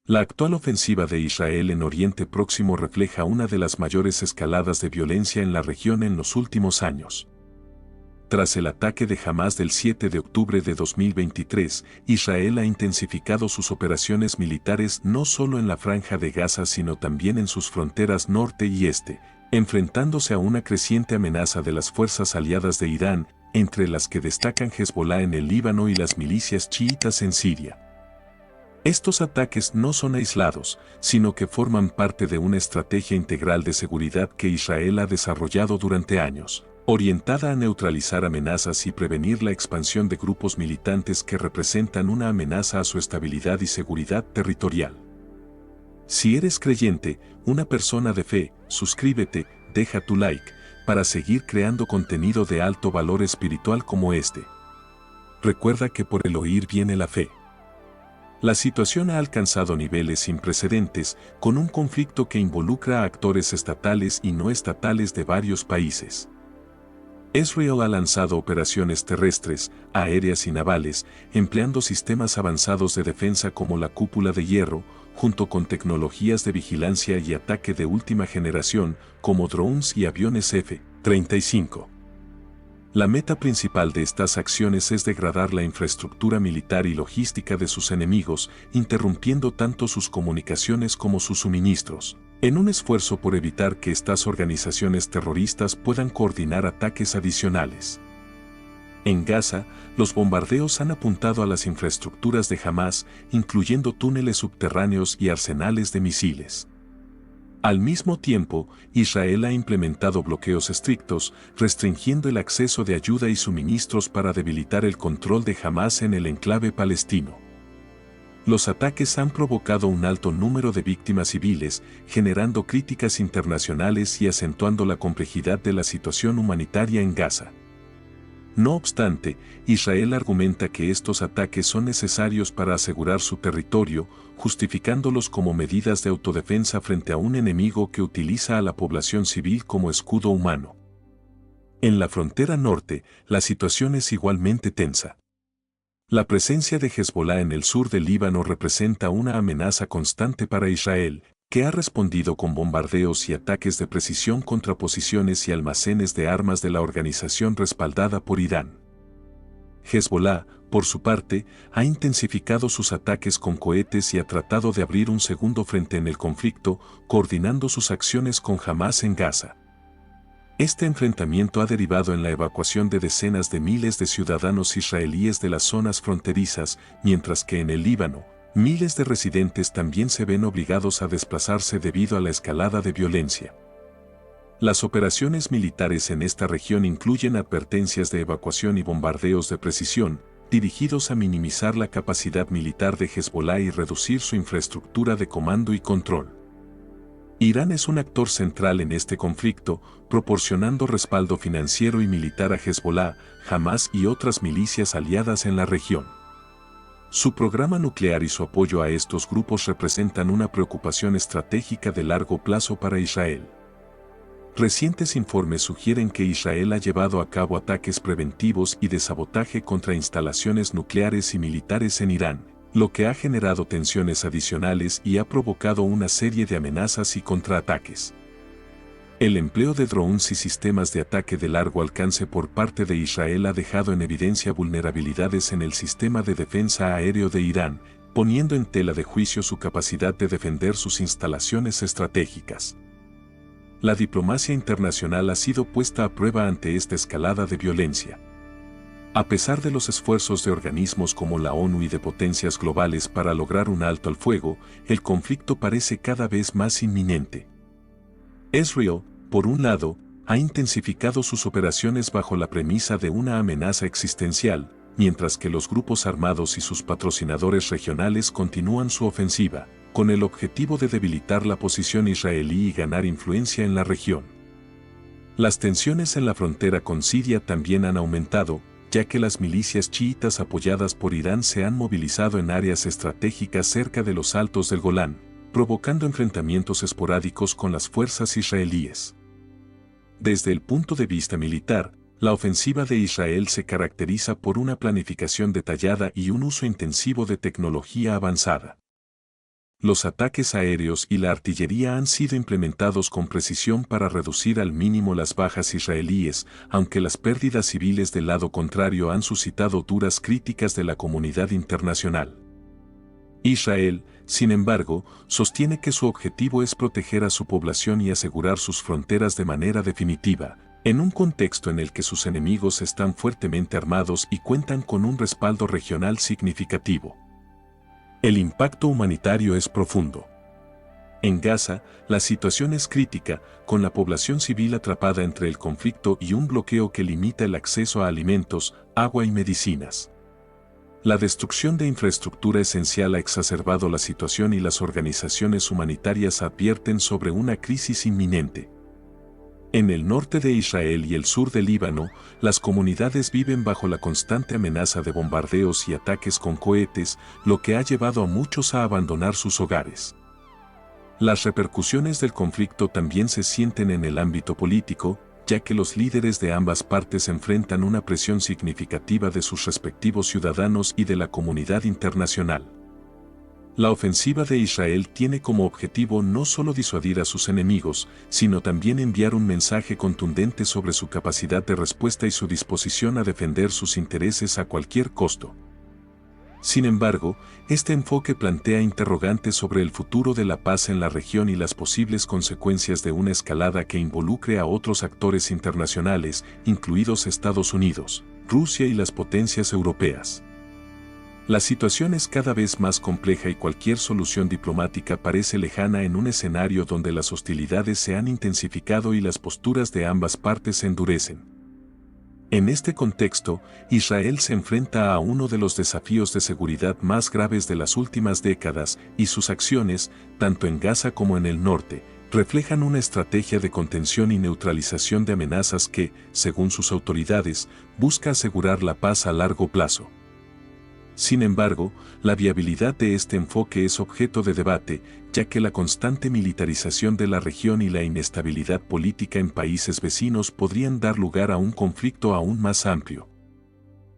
La actual ofensiva de Israel en Oriente Próximo refleja una de las mayores escaladas de violencia en la región en los últimos años. Tras el ataque de Hamás del 7 de octubre de 2023, Israel ha intensificado sus operaciones militares no solo en la Franja de Gaza sino también en sus fronteras norte y este, enfrentándose a una creciente amenaza de las fuerzas aliadas de Irán, entre las que destacan Hezbolá en el Líbano y las milicias chiitas en Siria. Estos ataques no son aislados, sino que forman parte de una estrategia integral de seguridad que Israel ha desarrollado durante años, orientada a neutralizar amenazas y prevenir la expansión de grupos militantes que representan una amenaza a su estabilidad y seguridad territorial. Si eres creyente, una persona de fe, suscríbete, deja tu like, para seguir creando contenido de alto valor espiritual como este. Recuerda que por el oír viene la fe. La situación ha alcanzado niveles sin precedentes, con un conflicto que involucra a actores estatales y no estatales de varios países. Israel ha lanzado operaciones terrestres, aéreas y navales, empleando sistemas avanzados de defensa como la cúpula de hierro, junto con tecnologías de vigilancia y ataque de última generación, como drones y aviones F-35. La meta principal de estas acciones es degradar la infraestructura militar y logística de sus enemigos, interrumpiendo tanto sus comunicaciones como sus suministros, en un esfuerzo por evitar que estas organizaciones terroristas puedan coordinar ataques adicionales. En Gaza, los bombardeos han apuntado a las infraestructuras de Hamás, incluyendo túneles subterráneos y arsenales de misiles. Al mismo tiempo, Israel ha implementado bloqueos estrictos, restringiendo el acceso de ayuda y suministros para debilitar el control de Hamás en el enclave palestino. Los ataques han provocado un alto número de víctimas civiles, generando críticas internacionales y acentuando la complejidad de la situación humanitaria en Gaza. No obstante, Israel argumenta que estos ataques son necesarios para asegurar su territorio, justificándolos como medidas de autodefensa frente a un enemigo que utiliza a la población civil como escudo humano. En la frontera norte, la situación es igualmente tensa. La presencia de Hezbolá en el sur del Líbano representa una amenaza constante para Israel, que ha respondido con bombardeos y ataques de precisión contra posiciones y almacenes de armas de la organización respaldada por Irán. Hezbolá, por su parte, ha intensificado sus ataques con cohetes y ha tratado de abrir un segundo frente en el conflicto, coordinando sus acciones con Hamás en Gaza. Este enfrentamiento ha derivado en la evacuación de decenas de miles de ciudadanos israelíes de las zonas fronterizas, mientras que en el Líbano, miles de residentes también se ven obligados a desplazarse debido a la escalada de violencia. Las operaciones militares en esta región incluyen advertencias de evacuación y bombardeos de precisión, dirigidos a minimizar la capacidad militar de Hezbolá y reducir su infraestructura de comando y control. Irán es un actor central en este conflicto, proporcionando respaldo financiero y militar a Hezbolá, Hamás y otras milicias aliadas en la región. Su programa nuclear y su apoyo a estos grupos representan una preocupación estratégica de largo plazo para Israel. Recientes informes sugieren que Israel ha llevado a cabo ataques preventivos y de sabotaje contra instalaciones nucleares y militares en Irán, lo que ha generado tensiones adicionales y ha provocado una serie de amenazas y contraataques. El empleo de drones y sistemas de ataque de largo alcance por parte de Israel ha dejado en evidencia vulnerabilidades en el sistema de defensa aéreo de Irán, poniendo en tela de juicio su capacidad de defender sus instalaciones estratégicas. La diplomacia internacional ha sido puesta a prueba ante esta escalada de violencia. A pesar de los esfuerzos de organismos como la ONU y de potencias globales para lograr un alto al fuego, el conflicto parece cada vez más inminente. Israel, por un lado, ha intensificado sus operaciones bajo la premisa de una amenaza existencial, mientras que los grupos armados y sus patrocinadores regionales continúan su ofensiva, con el objetivo de debilitar la posición israelí y ganar influencia en la región. Las tensiones en la frontera con Siria también han aumentado, ya que las milicias chiitas apoyadas por Irán se han movilizado en áreas estratégicas cerca de los Altos del Golán, provocando enfrentamientos esporádicos con las fuerzas israelíes. Desde el punto de vista militar, la ofensiva de Israel se caracteriza por una planificación detallada y un uso intensivo de tecnología avanzada. Los ataques aéreos y la artillería han sido implementados con precisión para reducir al mínimo las bajas israelíes, aunque las pérdidas civiles del lado contrario han suscitado duras críticas de la comunidad internacional. Israel, sin embargo, sostiene que su objetivo es proteger a su población y asegurar sus fronteras de manera definitiva, en un contexto en el que sus enemigos están fuertemente armados y cuentan con un respaldo regional significativo. El impacto humanitario es profundo. En Gaza, la situación es crítica, con la población civil atrapada entre el conflicto y un bloqueo que limita el acceso a alimentos, agua y medicinas. La destrucción de infraestructura esencial ha exacerbado la situación y las organizaciones humanitarias advierten sobre una crisis inminente. En el norte de Israel y el sur del Líbano, las comunidades viven bajo la constante amenaza de bombardeos y ataques con cohetes, lo que ha llevado a muchos a abandonar sus hogares. Las repercusiones del conflicto también se sienten en el ámbito político, ya que los líderes de ambas partes enfrentan una presión significativa de sus respectivos ciudadanos y de la comunidad internacional. La ofensiva de Israel tiene como objetivo no solo disuadir a sus enemigos, sino también enviar un mensaje contundente sobre su capacidad de respuesta y su disposición a defender sus intereses a cualquier costo. Sin embargo, este enfoque plantea interrogantes sobre el futuro de la paz en la región y las posibles consecuencias de una escalada que involucre a otros actores internacionales, incluidos Estados Unidos, Rusia y las potencias europeas. La situación es cada vez más compleja y cualquier solución diplomática parece lejana en un escenario donde las hostilidades se han intensificado y las posturas de ambas partes se endurecen. En este contexto, Israel se enfrenta a uno de los desafíos de seguridad más graves de las últimas décadas y sus acciones, tanto en Gaza como en el norte, reflejan una estrategia de contención y neutralización de amenazas que, según sus autoridades, busca asegurar la paz a largo plazo. Sin embargo, la viabilidad de este enfoque es objeto de debate, ya que la constante militarización de la región y la inestabilidad política en países vecinos podrían dar lugar a un conflicto aún más amplio.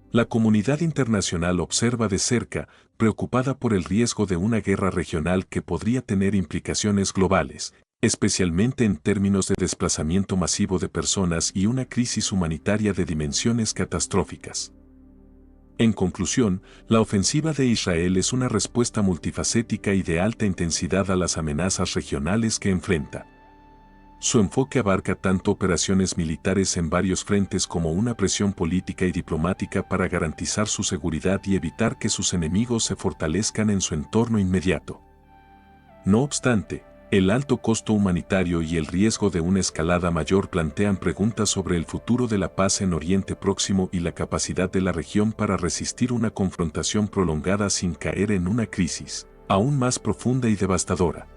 La comunidad internacional observa de cerca, preocupada por el riesgo de una guerra regional que podría tener implicaciones globales, especialmente en términos de desplazamiento masivo de personas y una crisis humanitaria de dimensiones catastróficas. En conclusión, la ofensiva de Israel es una respuesta multifacética y de alta intensidad a las amenazas regionales que enfrenta. Su enfoque abarca tanto operaciones militares en varios frentes como una presión política y diplomática para garantizar su seguridad y evitar que sus enemigos se fortalezcan en su entorno inmediato. No obstante, el alto costo humanitario y el riesgo de una escalada mayor plantean preguntas sobre el futuro de la paz en Oriente Próximo y la capacidad de la región para resistir una confrontación prolongada sin caer en una crisis aún más profunda y devastadora.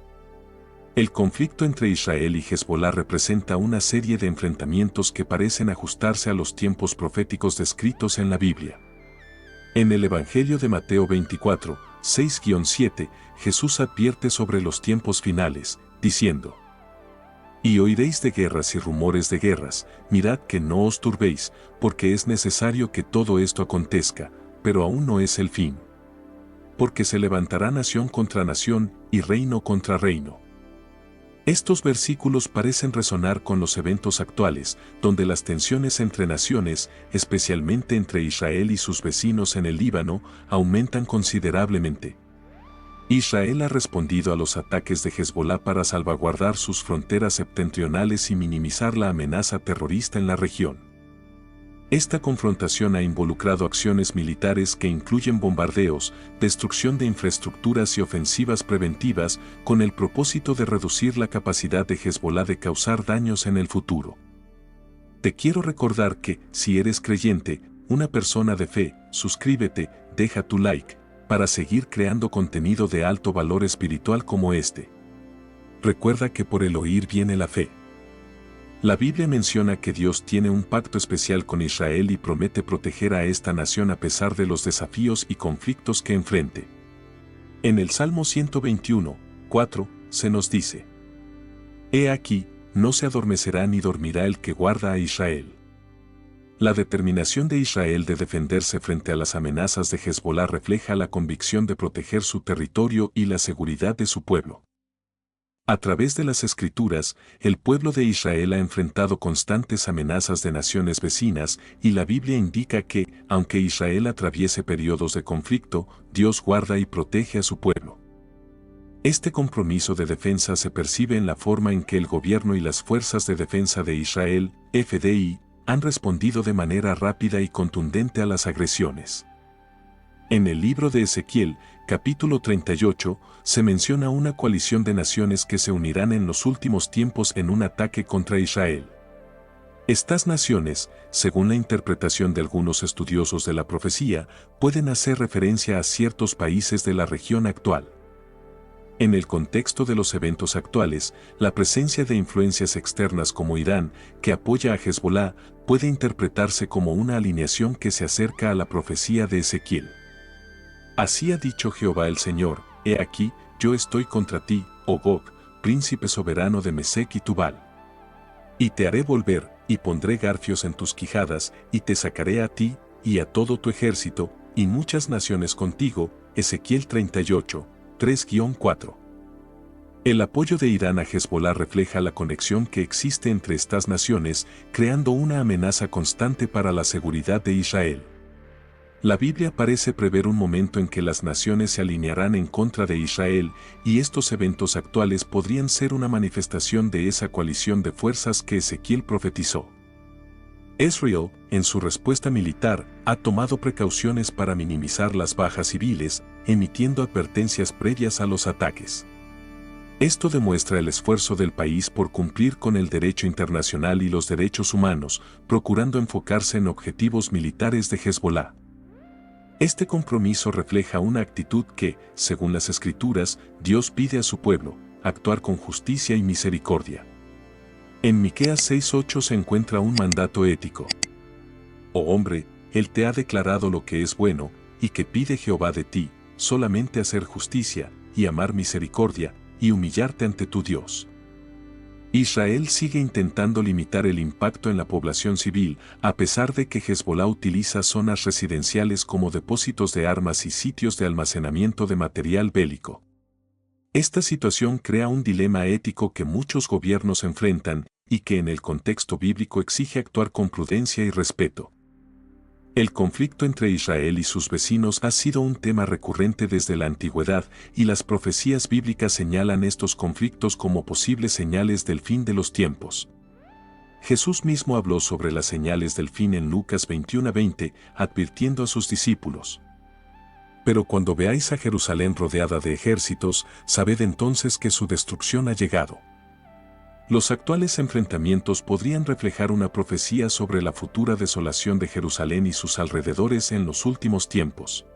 El conflicto entre Israel y Hezbolá representa una serie de enfrentamientos que parecen ajustarse a los tiempos proféticos descritos en la Biblia. En el Evangelio de Mateo 24, 6-7, Jesús advierte sobre los tiempos finales, diciendo: «Y oiréis de guerras y rumores de guerras, mirad que no os turbéis, porque es necesario que todo esto acontezca, pero aún no es el fin. Porque se levantará nación contra nación y reino contra reino». Estos versículos parecen resonar con los eventos actuales, donde las tensiones entre naciones, especialmente entre Israel y sus vecinos en el Líbano, aumentan considerablemente. Israel ha respondido a los ataques de Hezbolá para salvaguardar sus fronteras septentrionales y minimizar la amenaza terrorista en la región. Esta confrontación ha involucrado acciones militares que incluyen bombardeos, destrucción de infraestructuras y ofensivas preventivas, con el propósito de reducir la capacidad de Hezbolá de causar daños en el futuro. Te quiero recordar que, si eres creyente, una persona de fe, suscríbete, deja tu like, para seguir creando contenido de alto valor espiritual como este. Recuerda que por el oír viene la fe. La Biblia menciona que Dios tiene un pacto especial con Israel y promete proteger a esta nación a pesar de los desafíos y conflictos que enfrente. En el Salmo 121, 4, se nos dice: «He aquí, no se adormecerá ni dormirá el que guarda a Israel. La determinación de Israel de defenderse frente a las amenazas de Hezbolá refleja la convicción de proteger su territorio y la seguridad de su pueblo. A través de las Escrituras, el pueblo de Israel ha enfrentado constantes amenazas de naciones vecinas y la Biblia indica que, aunque Israel atraviese periodos de conflicto, Dios guarda y protege a su pueblo. Este compromiso de defensa se percibe en la forma en que el gobierno y las Fuerzas de Defensa de Israel, FDI, han respondido de manera rápida y contundente a las agresiones. En el libro de Ezequiel, capítulo 38, se menciona una coalición de naciones que se unirán en los últimos tiempos en un ataque contra Israel. Estas naciones, según la interpretación de algunos estudiosos de la profecía, pueden hacer referencia a ciertos países de la región actual. En el contexto de los eventos actuales, la presencia de influencias externas como Irán, que apoya a Hezbolá, puede interpretarse como una alineación que se acerca a la profecía de Ezequiel. Así ha dicho Jehová el Señor: he aquí, yo estoy contra ti, oh Gog, príncipe soberano de Mesec y Tubal. Y te haré volver, y pondré garfios en tus quijadas, y te sacaré a ti, y a todo tu ejército, y muchas naciones contigo. Ezequiel 38, 3-4. El apoyo de Irán a Hezbolá refleja la conexión que existe entre estas naciones, creando una amenaza constante para la seguridad de Israel. La Biblia parece prever un momento en que las naciones se alinearán en contra de Israel, y estos eventos actuales podrían ser una manifestación de esa coalición de fuerzas que Ezequiel profetizó. Israel, en su respuesta militar, ha tomado precauciones para minimizar las bajas civiles, emitiendo advertencias previas a los ataques. Esto demuestra el esfuerzo del país por cumplir con el derecho internacional y los derechos humanos, procurando enfocarse en objetivos militares de Hezbolá. Este compromiso refleja una actitud que, según las Escrituras, Dios pide a su pueblo: actuar con justicia y misericordia. En Miqueas 6:8 se encuentra un mandato ético. Oh hombre, Él te ha declarado lo que es bueno, y que pide Jehová de ti, solamente hacer justicia, y amar misericordia, y humillarte ante tu Dios. Israel sigue intentando limitar el impacto en la población civil, a pesar de que Hezbolá utiliza zonas residenciales como depósitos de armas y sitios de almacenamiento de material bélico. Esta situación crea un dilema ético que muchos gobiernos enfrentan, y que en el contexto bíblico exige actuar con prudencia y respeto. El conflicto entre Israel y sus vecinos ha sido un tema recurrente desde la antigüedad, y las profecías bíblicas señalan estos conflictos como posibles señales del fin de los tiempos. Jesús mismo habló sobre las señales del fin en Lucas 21:20, advirtiendo a sus discípulos: pero cuando veáis a Jerusalén rodeada de ejércitos, sabed entonces que su destrucción ha llegado. Los actuales enfrentamientos podrían reflejar una profecía sobre la futura desolación de Jerusalén y sus alrededores en los últimos tiempos.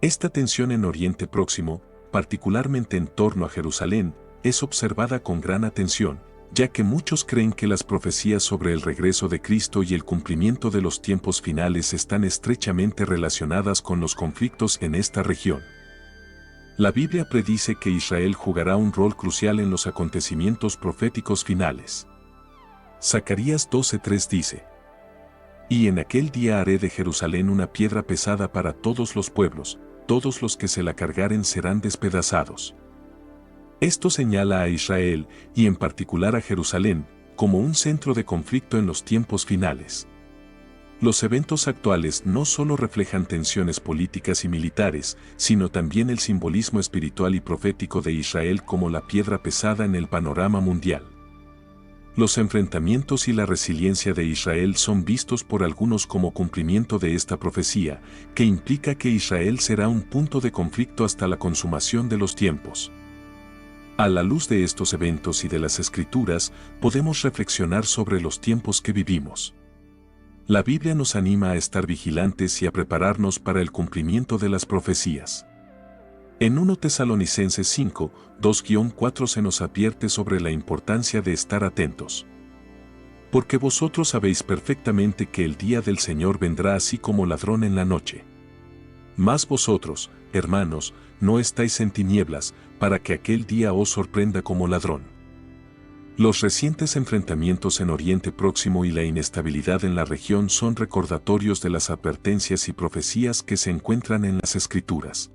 Esta tensión en Oriente Próximo, particularmente en torno a Jerusalén, es observada con gran atención, ya que muchos creen que las profecías sobre el regreso de Cristo y el cumplimiento de los tiempos finales están estrechamente relacionadas con los conflictos en esta región. La Biblia predice que Israel jugará un rol crucial en los acontecimientos proféticos finales. Zacarías 12:3 dice: y en aquel día haré de Jerusalén una piedra pesada para todos los pueblos, todos los que se la cargaren serán despedazados. Esto señala a Israel, y en particular a Jerusalén, como un centro de conflicto en los tiempos finales. Los eventos actuales no solo reflejan tensiones políticas y militares, sino también el simbolismo espiritual y profético de Israel como la piedra pesada en el panorama mundial. Los enfrentamientos y la resiliencia de Israel son vistos por algunos como cumplimiento de esta profecía, que implica que Israel será un punto de conflicto hasta la consumación de los tiempos. A la luz de estos eventos y de las Escrituras, podemos reflexionar sobre los tiempos que vivimos. La Biblia nos anima a estar vigilantes y a prepararnos para el cumplimiento de las profecías. En 1 Tesalonicenses 5, 2-4 se nos advierte sobre la importancia de estar atentos. Porque vosotros sabéis perfectamente que el día del Señor vendrá así como ladrón en la noche. Mas vosotros, hermanos, no estáis en tinieblas, para que aquel día os sorprenda como ladrón. Los recientes enfrentamientos en Oriente Próximo y la inestabilidad en la región son recordatorios de las advertencias y profecías que se encuentran en las Escrituras.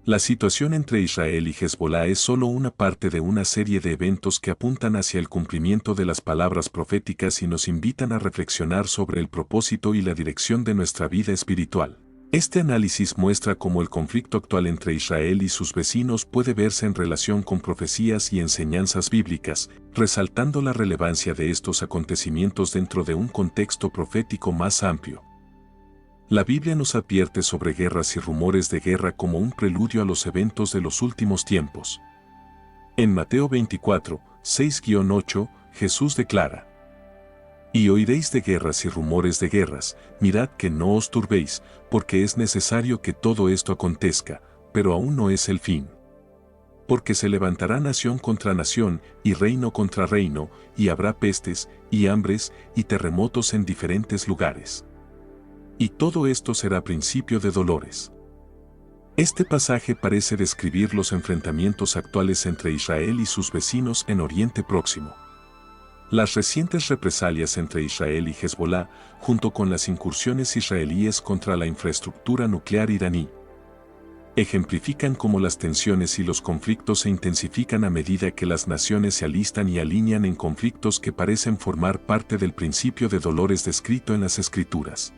La situación entre Israel y Hezbolá es solo una parte de una serie de eventos que apuntan hacia el cumplimiento de las palabras proféticas y nos invitan a reflexionar sobre el propósito y la dirección de nuestra vida espiritual. Este análisis muestra cómo el conflicto actual entre Israel y sus vecinos puede verse en relación con profecías y enseñanzas bíblicas, resaltando la relevancia de estos acontecimientos dentro de un contexto profético más amplio. La Biblia nos advierte sobre guerras y rumores de guerra como un preludio a los eventos de los últimos tiempos. En Mateo 24, 6-8, Jesús declara: Y oiréis de guerras y rumores de guerras, mirad que no os turbéis, porque es necesario que todo esto acontezca, pero aún no es el fin. Porque se levantará nación contra nación, y reino contra reino, y habrá pestes, y hambres, y terremotos en diferentes lugares. Y todo esto será principio de dolores. Este pasaje parece describir los enfrentamientos actuales entre Israel y sus vecinos en Oriente Próximo. Las recientes represalias entre Israel y Hezbolá, junto con las incursiones israelíes contra la infraestructura nuclear iraní, ejemplifican cómo las tensiones y los conflictos se intensifican a medida que las naciones se alistan y alinean en conflictos que parecen formar parte del principio de dolores descrito en las Escrituras.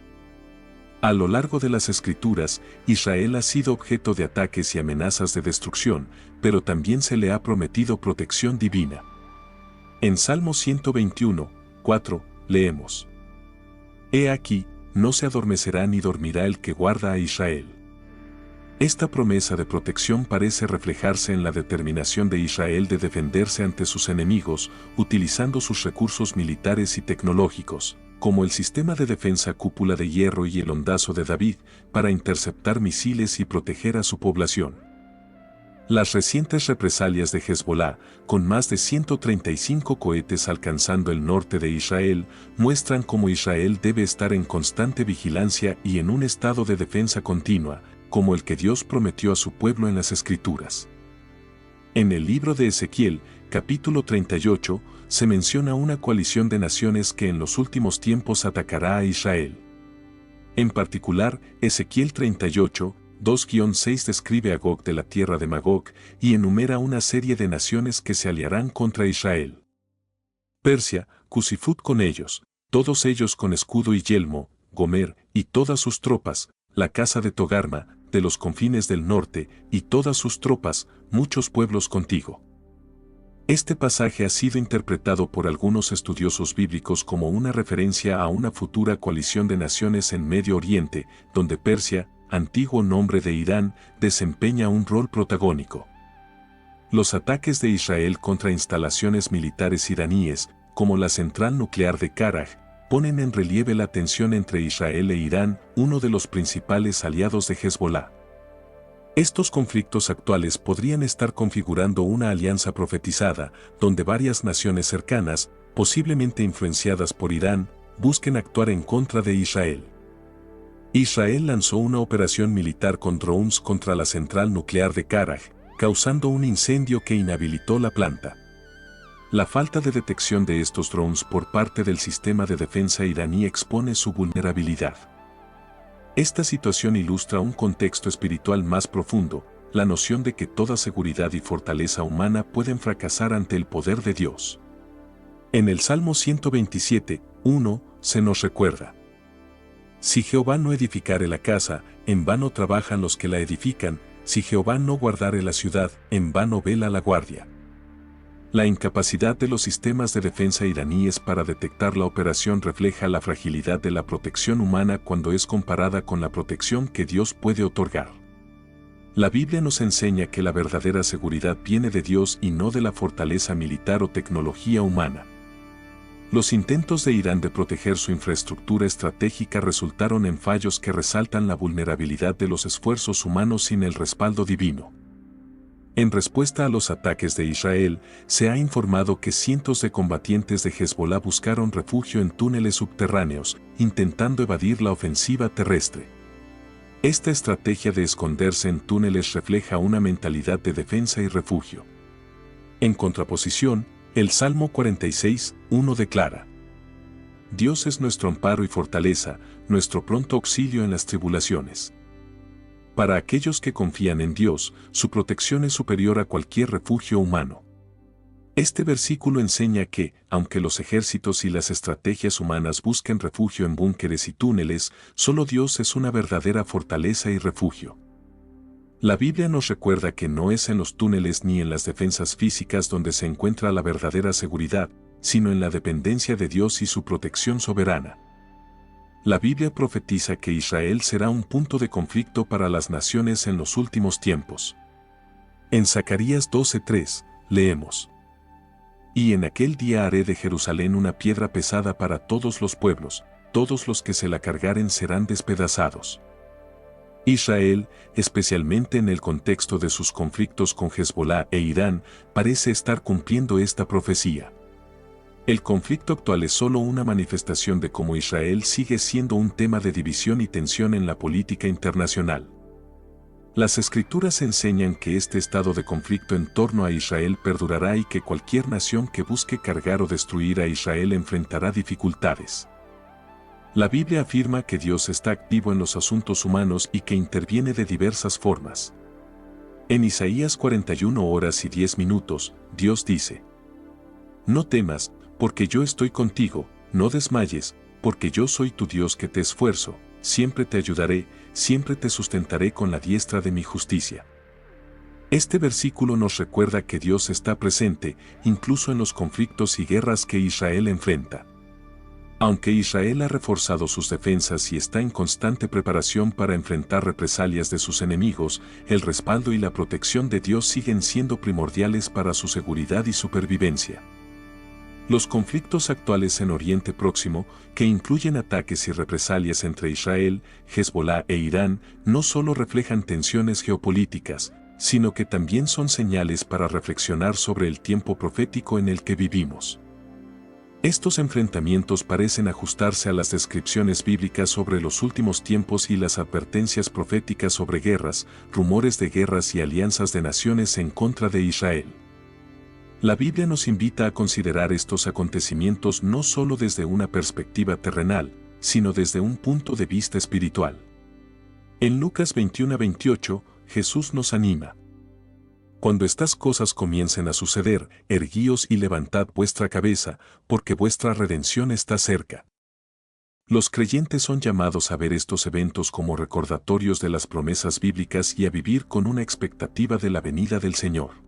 A lo largo de las Escrituras, Israel ha sido objeto de ataques y amenazas de destrucción, pero también se le ha prometido protección divina. En Salmo 121, 4, leemos: He aquí, no se adormecerá ni dormirá el que guarda a Israel. Esta promesa de protección parece reflejarse en la determinación de Israel de defenderse ante sus enemigos, utilizando sus recursos militares y tecnológicos, como el sistema de defensa cúpula de hierro y el ondazo de David, para interceptar misiles y proteger a su población. Las recientes represalias de Hezbolá, con más de 135 cohetes alcanzando el norte de Israel, muestran cómo Israel debe estar en constante vigilancia y en un estado de defensa continua, como el que Dios prometió a su pueblo en las Escrituras. En el libro de Ezequiel, capítulo 38, se menciona una coalición de naciones que en los últimos tiempos atacará a Israel. En particular, Ezequiel 38, 2-6 describe a Gog de la tierra de Magog y enumera una serie de naciones que se aliarán contra Israel. Persia, Cusifut con ellos, todos ellos con escudo y yelmo, Gomer y todas sus tropas, la casa de Togarma, de los confines del norte, y todas sus tropas, muchos pueblos contigo. Este pasaje ha sido interpretado por algunos estudiosos bíblicos como una referencia a una futura coalición de naciones en Medio Oriente, donde Persia, antiguo nombre de Irán, desempeña un rol protagónico. Los ataques de Israel contra instalaciones militares iraníes, como la central nuclear de Karaj, ponen en relieve la tensión entre Israel e Irán, uno de los principales aliados de Hezbolá. Estos conflictos actuales podrían estar configurando una alianza profetizada, donde varias naciones cercanas, posiblemente influenciadas por Irán, busquen actuar en contra de Israel. Israel lanzó una operación militar con drones contra la central nuclear de Karaj, causando un incendio que inhabilitó la planta. La falta de detección de estos drones por parte del sistema de defensa iraní expone su vulnerabilidad. Esta situación ilustra un contexto espiritual más profundo, la noción de que toda seguridad y fortaleza humana pueden fracasar ante el poder de Dios. En el Salmo 127, 1, se nos recuerda: Si Jehová no edificare la casa, en vano trabajan los que la edifican; si Jehová no guardare la ciudad, en vano vela la guardia. La incapacidad de los sistemas de defensa iraníes para detectar la operación refleja la fragilidad de la protección humana cuando es comparada con la protección que Dios puede otorgar. La Biblia nos enseña que la verdadera seguridad viene de Dios y no de la fortaleza militar o tecnología humana. Los intentos de Irán de proteger su infraestructura estratégica resultaron en fallos que resaltan la vulnerabilidad de los esfuerzos humanos sin el respaldo divino. En respuesta a los ataques de Israel, se ha informado que cientos de combatientes de Hezbolá buscaron refugio en túneles subterráneos, intentando evadir la ofensiva terrestre. Esta estrategia de esconderse en túneles refleja una mentalidad de defensa y refugio. En contraposición, El Salmo 46:1 declara: Dios es nuestro amparo y fortaleza, nuestro pronto auxilio en las tribulaciones. Para aquellos que confían en Dios, su protección es superior a cualquier refugio humano. Este versículo enseña que, aunque los ejércitos y las estrategias humanas busquen refugio en búnkeres y túneles, solo Dios es una verdadera fortaleza y refugio. La Biblia nos recuerda que no es en los túneles ni en las defensas físicas donde se encuentra la verdadera seguridad, sino en la dependencia de Dios y su protección soberana. La Biblia profetiza que Israel será un punto de conflicto para las naciones en los últimos tiempos. En Zacarías 12:3, leemos: Y en aquel día haré de Jerusalén una piedra pesada para todos los pueblos, todos los que se la cargaren serán despedazados. Israel, especialmente en el contexto de sus conflictos con Hezbolá e Irán, parece estar cumpliendo esta profecía. El conflicto actual es solo una manifestación de cómo Israel sigue siendo un tema de división y tensión en la política internacional. Las Escrituras enseñan que este estado de conflicto en torno a Israel perdurará y que cualquier nación que busque cargar o destruir a Israel enfrentará dificultades. La Biblia afirma que Dios está activo en los asuntos humanos y que interviene de diversas formas. En Isaías 41:10, Dios dice: No temas, porque yo estoy contigo, no desmayes, porque yo soy tu Dios que te esfuerzo, siempre te ayudaré, siempre te sustentaré con la diestra de mi justicia. Este versículo nos recuerda que Dios está presente, incluso en los conflictos y guerras que Israel enfrenta. Aunque Israel ha reforzado sus defensas y está en constante preparación para enfrentar represalias de sus enemigos, el respaldo y la protección de Dios siguen siendo primordiales para su seguridad y supervivencia. Los conflictos actuales en Oriente Próximo, que incluyen ataques y represalias entre Israel, Hezbolá e Irán, no solo reflejan tensiones geopolíticas, sino que también son señales para reflexionar sobre el tiempo profético en el que vivimos. Estos enfrentamientos parecen ajustarse a las descripciones bíblicas sobre los últimos tiempos y las advertencias proféticas sobre guerras, rumores de guerras y alianzas de naciones en contra de Israel. La Biblia nos invita a considerar estos acontecimientos no solo desde una perspectiva terrenal, sino desde un punto de vista espiritual. En Lucas 21:28, Jesús nos anima: Cuando estas cosas comiencen a suceder, erguíos y levantad vuestra cabeza, porque vuestra redención está cerca. Los creyentes son llamados a ver estos eventos como recordatorios de las promesas bíblicas y a vivir con una expectativa de la venida del Señor.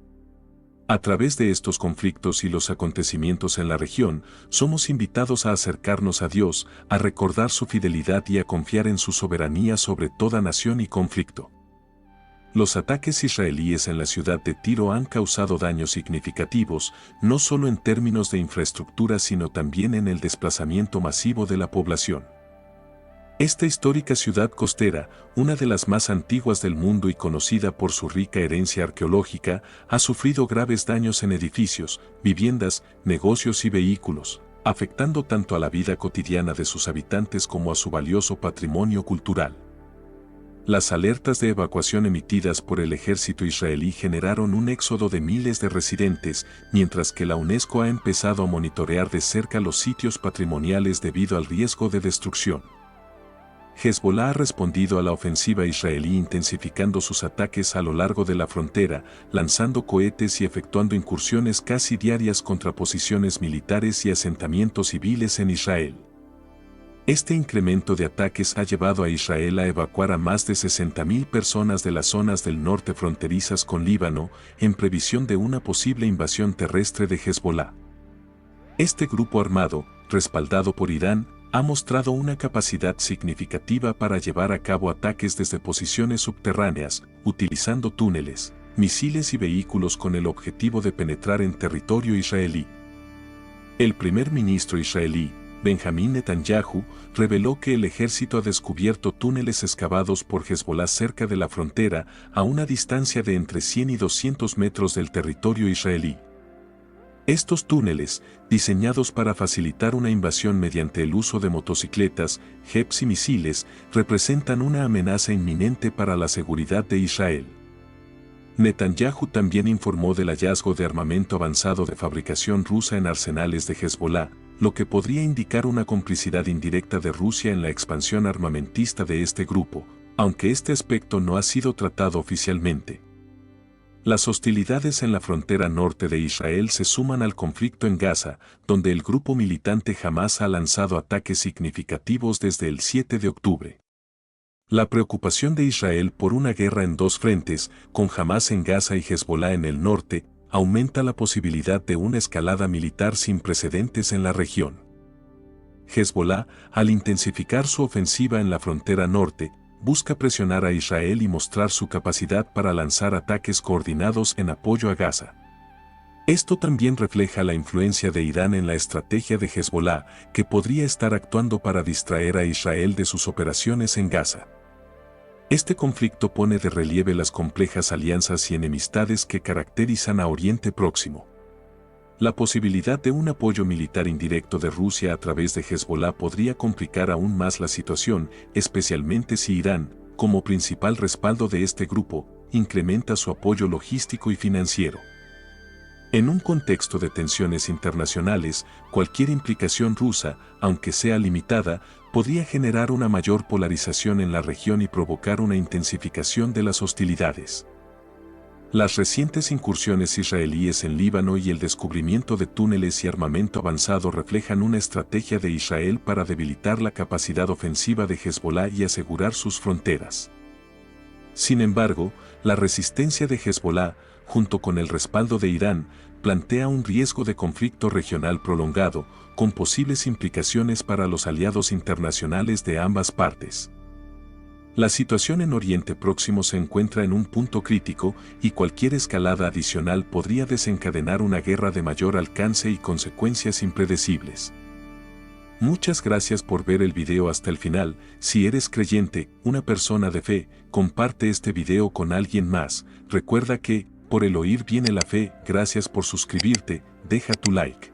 A través de estos conflictos y los acontecimientos en la región, somos invitados a acercarnos a Dios, a recordar su fidelidad y a confiar en su soberanía sobre toda nación y conflicto. Los ataques israelíes en la ciudad de Tiro han causado daños significativos, no solo en términos de infraestructura sino también en el desplazamiento masivo de la población. Esta histórica ciudad costera, una de las más antiguas del mundo y conocida por su rica herencia arqueológica, ha sufrido graves daños en edificios, viviendas, negocios y vehículos, afectando tanto a la vida cotidiana de sus habitantes como a su valioso patrimonio cultural. Las alertas de evacuación emitidas por el ejército israelí generaron un éxodo de miles de residentes, mientras que la UNESCO ha empezado a monitorear de cerca los sitios patrimoniales debido al riesgo de destrucción. Hezbolá ha respondido a la ofensiva israelí intensificando sus ataques a lo largo de la frontera, lanzando cohetes y efectuando incursiones casi diarias contra posiciones militares y asentamientos civiles en Israel. Este incremento de ataques ha llevado a Israel a evacuar a más de 60.000 personas de las zonas del norte fronterizas con Líbano, en previsión de una posible invasión terrestre de Hezbolá. Este grupo armado, respaldado por Irán, ha mostrado una capacidad significativa para llevar a cabo ataques desde posiciones subterráneas, utilizando túneles, misiles y vehículos con el objetivo de penetrar en territorio israelí. El primer ministro israelí, Benjamín Netanyahu, reveló que el ejército ha descubierto túneles excavados por Hezbolá cerca de la frontera, a una distancia de entre 100 y 200 metros del territorio israelí. Estos túneles, diseñados para facilitar una invasión mediante el uso de motocicletas, jeeps y misiles, representan una amenaza inminente para la seguridad de Israel. Netanyahu también informó del hallazgo de armamento avanzado de fabricación rusa en arsenales de Hezbolá, lo que podría indicar una complicidad indirecta de Rusia en la expansión armamentista de este grupo, aunque este aspecto no ha sido tratado oficialmente. Las hostilidades en la frontera norte de Israel se suman al conflicto en Gaza, donde el grupo militante Hamás ha lanzado ataques significativos desde el 7 de octubre. La preocupación de Israel por una guerra en dos frentes, con Hamás en Gaza y Hezbolá en el norte, aumenta la posibilidad de una escalada militar sin precedentes en la región. Hezbolá, al intensificar su ofensiva en la frontera norte, busca presionar a Israel y mostrar su capacidad para lanzar ataques coordinados en apoyo a Gaza. Esto también refleja la influencia de Irán en la estrategia de Hezbolá, que podría estar actuando para distraer a Israel de sus operaciones en Gaza. Este conflicto pone de relieve las complejas alianzas y enemistades que caracterizan a Oriente Próximo. La posibilidad de un apoyo militar indirecto de Rusia a través de Hezbolá podría complicar aún más la situación, especialmente si Irán, como principal respaldo de este grupo, incrementa su apoyo logístico y financiero. En un contexto de tensiones internacionales, cualquier implicación rusa, aunque sea limitada, podría generar una mayor polarización en la región y provocar una intensificación de las hostilidades. Las recientes incursiones israelíes en Líbano y el descubrimiento de túneles y armamento avanzado reflejan una estrategia de Israel para debilitar la capacidad ofensiva de Hezbolá y asegurar sus fronteras. Sin embargo, la resistencia de Hezbolá, junto con el respaldo de Irán, plantea un riesgo de conflicto regional prolongado, con posibles implicaciones para los aliados internacionales de ambas partes. La situación en Oriente Próximo se encuentra en un punto crítico y cualquier escalada adicional podría desencadenar una guerra de mayor alcance y consecuencias impredecibles. Muchas gracias por ver el video hasta el final. Si eres creyente, una persona de fe, comparte este video con alguien más. Recuerda que, por el oír viene la fe. Gracias por suscribirte, deja tu like.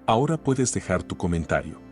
Ahora puedes dejar tu comentario.